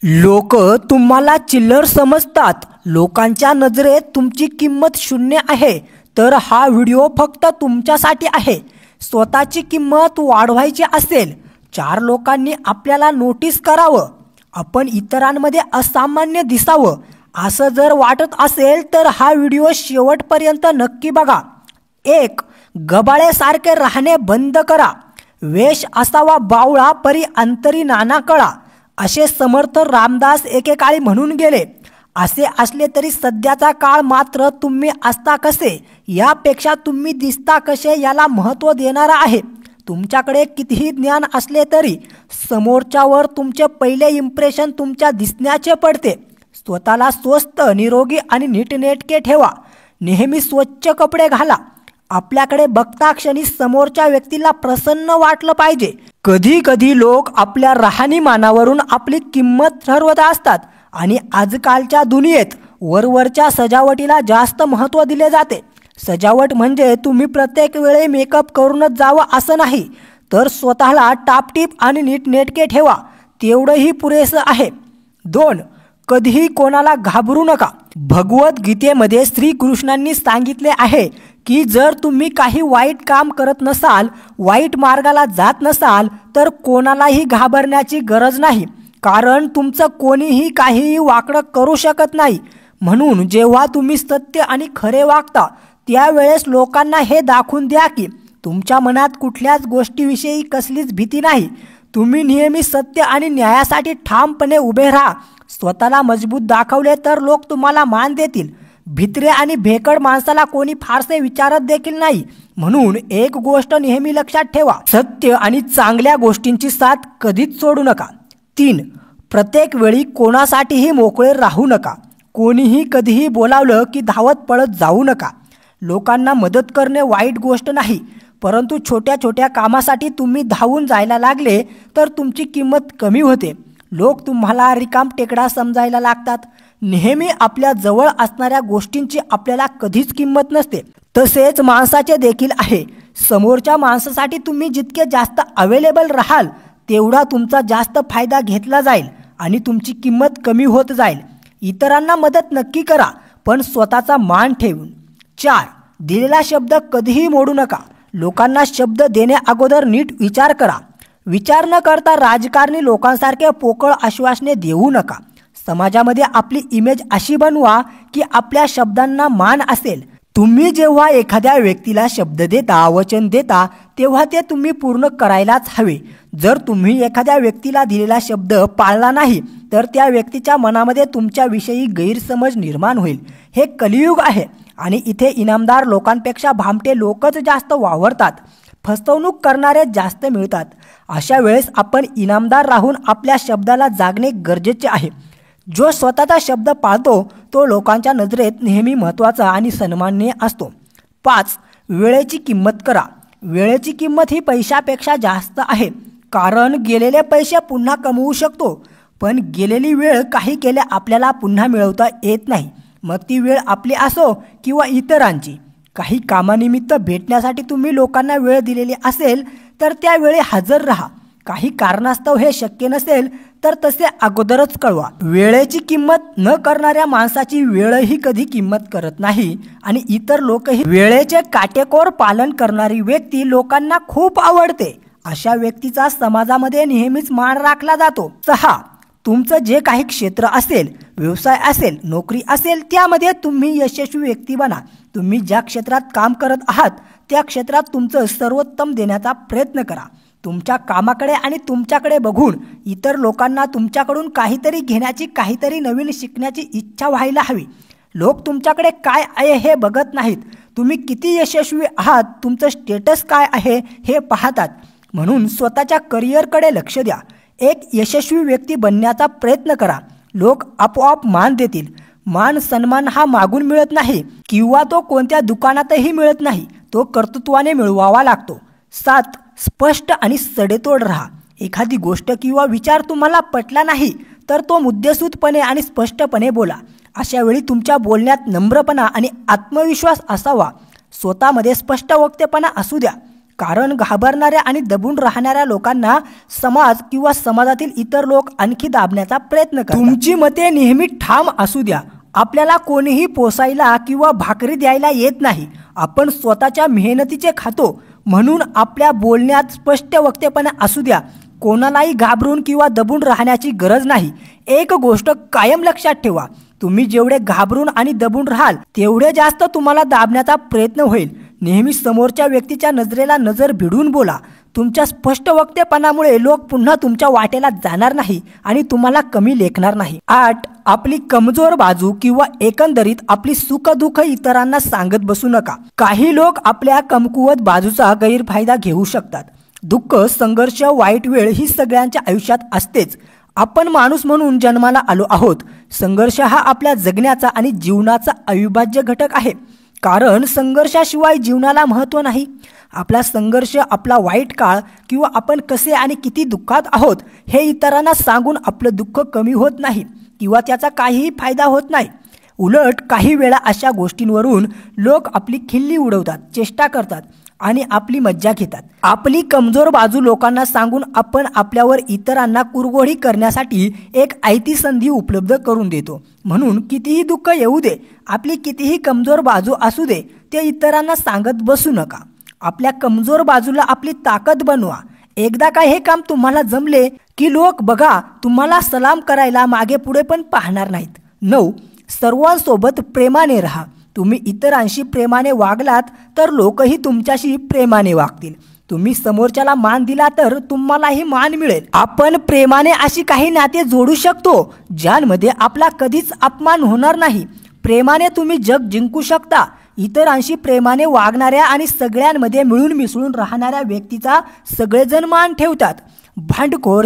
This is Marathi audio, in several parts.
लोक तुम्हाला चिल्लर समजतात. लोकांच्या नजरेत तुमची किंमत शून्य आहे. तर हा व्हिडिओ फक्त तुमच्यासाठी आहे. स्वतःची किंमत वाढवायची असेल, 4 लोकांनी आपल्याला नोटीस करावं, आपण इतरांमध्ये असामान्य दिसावं, असं जर वाटत असेल तर हा व्हिडिओ शेवटपर्यंत नक्की बघा. 1. गबाळ्यासारखे राहणे बंद करा. वेश असावा बावळा परी अंतरी नाना कळा, असे समर्थ रामदास एकेकाळी म्हणून गेले. असे असले तरी सध्याचा काळ मात्र तुम्ही असता कसे यापेक्षा तुम्ही दिसता कसे याला महत्त्व देणारा आहे. तुमच्याकडे कितीही ज्ञान असले तरी समोरच्यावर तुमचे पहिले इम्प्रेशन तुमच्या दिसण्याचे पडते. स्वतःला स्वस्थ, निरोगी आणि नीटनेटके ठेवा. नेहमी स्वच्छ कपडे घाला. आपल्याकडे बघता क्षणी समोरच्या व्यक्तीला प्रसन्न वाटलं पाहिजे. कधी कधी लोक आपल्या राहणीमानावरून आपली किंमत ठरवत असतात आणि आजकालच्या दुनियेत वरवरच्या सजावटीला जास्त महत्त्व दिले जाते. सजावट म्हणजे तुम्ही प्रत्येक वेळी मेकअप करूनच जावं असं नाही, तर स्वतःला टापटीप आणि नीटनेटके ठेवा, तेवढंही पुरेसं आहे. 2. कधीही कोणाला घाबरू नका. भगवद्गीतेमध्ये श्रीकृष्णांनी सांगितले आहे की जर तुम्ही काही वाईट काम करत नसाल, वाईट मार्गाला जात नसाल, तर कोणालाही घाबरण्याची गरज नाही, कारण तुमचं कोणीही काहीही वाकडं करू शकत नाही. म्हणून जेव्हा तुम्ही सत्य आणि खरे वागता त्यावेळेस लोकांना हे दाखवून द्या की तुमच्या मनात कुठल्याच गोष्टीविषयी कसलीच भीती नाही. तुम्ही नेहमी सत्य आणि न्यायासाठी ठामपणे उभे राहा. स्वतःला मजबूत दाखवले तर लोक तुम्हाला मान देतील. भित्रे आणि भेकड माणसाला कोणी फारसे विचारत देखील नाही. म्हणून एक गोष्ट नेहमी लक्षात ठेवा, सत्य आणि चांगल्या गोष्टींची साथ कधीच सोडू नका. 3. प्रत्येक वेळी कोणासाठीही मोकळे राहू नका. कोणीही कधीही बोलावलं की धावत पळत जाऊ नका. लोकांना मदत करणे वाईट गोष्ट नाही, परंतु छोट्या छोट्या कामासाठी तुम्ही धावून जायला लागले तर तुमची किंमत कमी होते. लोक तुम्हाला रिकाम टेकडा समजायला लागतात. नेहमी आपल्या जवळ असणाऱ्या गोष्टींची आपल्याला कधीच किंमत नसते. तसेच माणसाचे देखील आहे. समोरच्या माणसासाठी तुम्ही जितके जास्त अवेलेबल राहाल तेवढा तुमचा जास्त फायदा घेतला जाईल आणि तुमची किंमत कमी होत जाईल. इतरांना मदत नक्की करा, पण स्वतःचा मान ठेवून. 4. दिलेला शब्द कधीही मोडू नका. लोकांना शब्द देण्या अगोदर नीट विचार करा. विचार न करता राजकारणी लोकांसारखे पोकळ आश्वासने देऊ नका. समाजामध्ये आपली इमेज अशी बनवा की आपल्या शब्दांना मान असेल. तुम्ही जेव्हा एखाद्या व्यक्तीला शब्द देता, वचन देता, तेव्हा ते तुम्ही पूर्ण करायलाच हवे. जर तुम्ही एखाद्या व्यक्तीला दिलेला शब्द पाळला नाही तर त्या व्यक्तीच्या मनामध्ये तुमच्याविषयी गैरसमज निर्माण होईल. हे कलियुग आहे आणि इथे इनामदार लोकांपेक्षा भामटे लोकच जास्त वावरतात. फसवणूक करणारे जास्त मिळतात. अशा वेळेस आपण इनामदार राहून आपल्या शब्दाला जागणे गरजेचे आहे. जो स्वतःचा शब्द पाळतो तो लोकांच्या नजरेत नेहमी महत्त्वाचा आणि सन्माननीय असतो. 5. वेळेची किंमत करा. वेळेची किंमत ही पैशापेक्षा जास्त आहे, कारण गेलेले पैसे पुन्हा कमवू शकतो, पण गेलेली वेळ काही केल्या आपल्याला पुन्हा मिळवता येत नाही. मग ती वेळ आपली असो किंवा इतरांची. काही कामानिमित्त भेटण्यासाठी तुम्ही लोकांना वेळ दिलेली असेल तर त्यावेळी हजर राहा. काही कारणास्तव हे शक्य नसेल तर तसे अगोदरच कळवा. वेळेची किंमत न करणाऱ्या माणसाची वेळही कधी किंमत करत नाही आणि इतर लोकही. वेळेचे काटेकोर पालन करणारी व्यक्ती लोकांना खूप आवडते. अशा व्यक्तीचा समाजामध्ये नेहमीच मान राखला जातो. 6. तुमचं जे काही क्षेत्र असेल, व्यवसाय असेल, नोकरी असेल, त्यामध्ये तुम्ही यशस्वी व्यक्ती बना. तुम्ही ज्या क्षेत्रात काम करत आहात त्या क्षेत्रात तुमचं सर्वोत्तम देण्याचा प्रयत्न करा. तुमच्या कामाकडे आणि तुमच्याकडे बघून इतर लोकांना तुमच्याकडून काहीतरी घेण्याची, काहीतरी नवीन शिकण्याची इच्छा व्हायला हवी. लोक तुमच्याकडे काय आहे हे बघत नाहीत, तुम्ही किती यशस्वी आहात, तुमचं स्टेटस काय आहे हे पाहतात. म्हणून स्वतःच्या करिअरकडे लक्ष द्या. एक यशस्वी व्यक्ती बनण्याचा प्रयत्न करा. लोक आपोआप मान देतील. मान सन्मान हा मागून मिळत नाही किंवा तो कोणत्या दुकानातही मिळत नाही, तो कर्तृत्वाने मिळवावा लागतो. 7. स्पष्ट आणि सडेतोड राहा. एखादी गोष्ट किंवा विचार तुम्हाला पटला नाही तर तो मुद्देसूदपणे आणि स्पष्टपणे बोला. अशा वेळी तुमच्या बोलण्यात नम्रपणा आणि आत्मविश्वास असावा. स्वतःमध्ये स्पष्ट वक्तेपणा असू द्या. कारण घाबरणाऱ्या आणि दबून राहणाऱ्या लोकांना समाज किंवा समाजातील इतर लोक आणखी दाबण्याचा प्रयत्न करतात। तुमची मते नेहमी ठाम असू द्या। आपल्याला कोणीही पोसायला किंवा भाकरी द्यायला येत नाही। आपण स्वतःच्या मेहनतीचे खातो, म्हणून आपल्या बोलण्यात स्पष्ट वक्तेपणा असू द्या। कोणालाही घाबरून किंवा दबून राहण्याची गरज नाही। एक गोष्ट कायम लक्षात ठेवा, तुम्ही जेवढे घाबरून आणि दबून राहाल तेवढे जास्त तुम्हाला दाबण्याचा प्रयत्न होईल। नेहमी समोरच्या व्यक्तीच्या नजरेला नजर भिडून बोला। तुमच्या स्पष्ट वक्तेपणामुळे लोक पुन्हा तुमच्या वाटेला जाणार नाही आणि तुम्हाला कमी लेखणार नाही। 8. आपली कमजोर बाजू किंवा एकंदरीत आपली सुखदुःख इतरांना सांगत बसू नका। काही लोक आपल्या कमकुवत बाजूचा गैरफायदा घेऊ शकतात। दुःख, संघर्ष, वाईट वेळ ही सगळ्यांच्या आयुष्यात असतेच। आपण माणूस म्हणून जन्माला आलो आहोत। संघर्ष हा आपल्या जगण्याचा आणि जीवनाचा अविभाज्य घटक आहे, कारण संघर्षाशिवाय जीवनाला महत्त्व नाही। आपला संघर्ष, आपला वाईट काळ किंवा आपण कसे आणि किती दुःखात आहोत हे इतरांना सांगून आपलं दुःख कमी होत नाही किंवा त्याचा काहीही फायदा होत नाही। उलट काही वेळा अशा गोष्टींवरून लोक आपली खिल्ली उडवतात, चेष्टा करतात आणि आपली मज्जा घेतात। आपली कमजोर बाजू लोकांना सांगून आपण आपल्यावर इतरांना कुरघोडी करण्यासाठी एक आयती संधी उपलब्ध करून देतो। म्हणून कितीही दुःख येऊ दे, आपली कितीही कमजोर बाजू असू दे, ते इतरांना सांगत बसू नका। आपल्या कमजोर बाजूला आपली ताकद बनवा। एकदा का हे काम तुम्हाला जमले की लोक बघा तुम्हाला सलाम करायला मागे पुढे पण पाहणार नाहीत। 9. सर्वांसोबत प्रेमाने राहा। तुम्ही इतरांशी प्रेमाने वागलात तर लोकही तुमच्याशी प्रेमाने वागतील। तुम्ही समोरच्याला मान दिला तर तुम्हालाही मान मिळेल। आपण प्रेमाने अशी काही नाते जोडू शकतो ज्यांमध्ये आपला कधीच अपमान होणार नाही। प्रेमाने तुम्ही जग जिंकू शकता। इतरांशी प्रेमाने वागणाऱ्या आणि सगळ्यांमध्ये मिळून मिसळून राहणाऱ्या व्यक्तीचा सगळेजण मान ठेवतात। भांडखोर,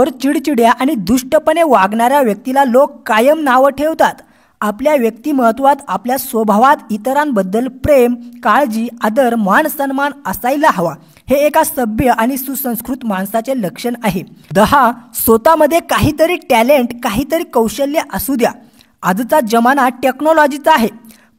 चिडचिड्या आणि दुष्टपणे वागणाऱ्या व्यक्तीला लोक कायम नावं ठेवतात। आपल्या व्यक्तिमत्वात, आपल्या स्वभावात इतरांबद्दल प्रेम, काळजी, आदर, मान सन्मान असायला हवा। हे एका सभ्य आणि सुसंस्कृत माणसाचे लक्षण आहे। 10. स्वतःमध्ये काहीतरी टॅलेंट, काहीतरी कौशल्य असू द्या। आजचा जमाना टेक्नॉलॉजीचा आहे,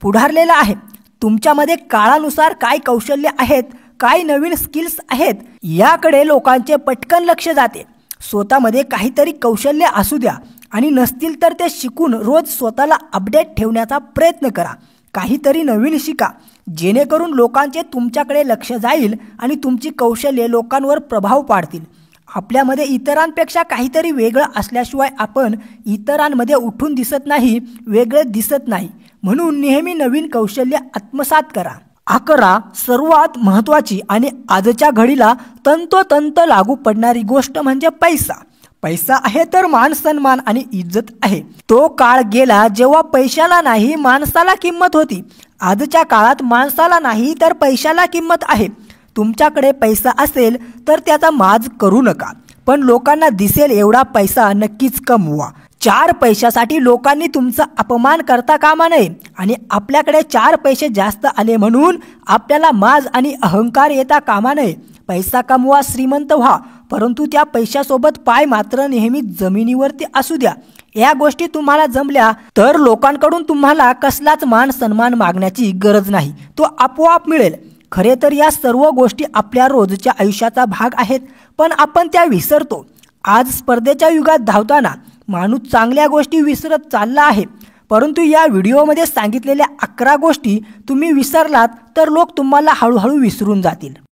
पुढारलेला आहे। तुमच्यामध्ये काळानुसार काय कौशल्य आहेत, काय नवीन स्किल्स आहेत, याकडे लोकांचे पटकन लक्ष जाते। स्वतःमध्ये काहीतरी कौशल्य असू द्या आणि नसतील तर ते शिकून रोज स्वतःला अपडेट ठेवण्याचा प्रयत्न करा। काहीतरी नवीन शिका, जेणेकरून लोकांचे तुमच्याकडे लक्ष जाईल आणि तुमची कौशल्ये लोकांवर प्रभाव पाडतील। आपल्यामध्ये इतरांपेक्षा काहीतरी वेगळं असल्याशिवाय आपण इतरांमध्ये उठून दिसत नाही, वेगळे दिसत नाही। म्हणून नेहमी नवीन कौशल्य आत्मसात करा। 11. सर्वात महत्त्वाची आणि आजच्या घडीला तंतोतंत लागू पडणारी गोष्ट म्हणजे पैसा। पैसा आहे तर मान सन्मान आणि इज्जत आहे। तो काळ गेला जेव्हा पैशाला नाही माणसाला किंमत होती। आजच्या काळात माणसाला नाही तर पैशाला किंमत आहे। तुमच्याकडे पैसा असेल तर त्याचा माज करू नका, पण लोकांना दिसेल एवढा पैसा नक्कीच कमवा। 4 पैशासाठी लोकांनी तुमचा अपमान करता कामा नये आणि आपल्याकडे 4 पैसे जास्त आले म्हणून आपल्याला माज आणि अहंकार येता कामा नये। पैसा कमवा, श्रीमंत व्हा, परंतु त्या पैशासोबत पाय मात्र नेहमी जमिनीवरती असू द्या। या गोष्टी तुम्हाला जमल्या तर लोकांकडून तुम्हाला कसलाच मान सन्मान मागण्याची गरज नाही, तो आपोआप मिळेल। खरे तर या सर्व गोष्टी आपल्या रोजच्या आयुष्याचा भाग आहेत, पण आपण त्या विसरतो। आज स्पर्धेच्या युगात धावताना माणूस चांगल्या गोष्टी विसरत चालला आहे, परंतु या व्हिडिओमध्ये सांगितलेल्या 11 गोष्टी तुम्ही विसरलात तर लोक तुम्हाला हळूहळू विसरून जातील।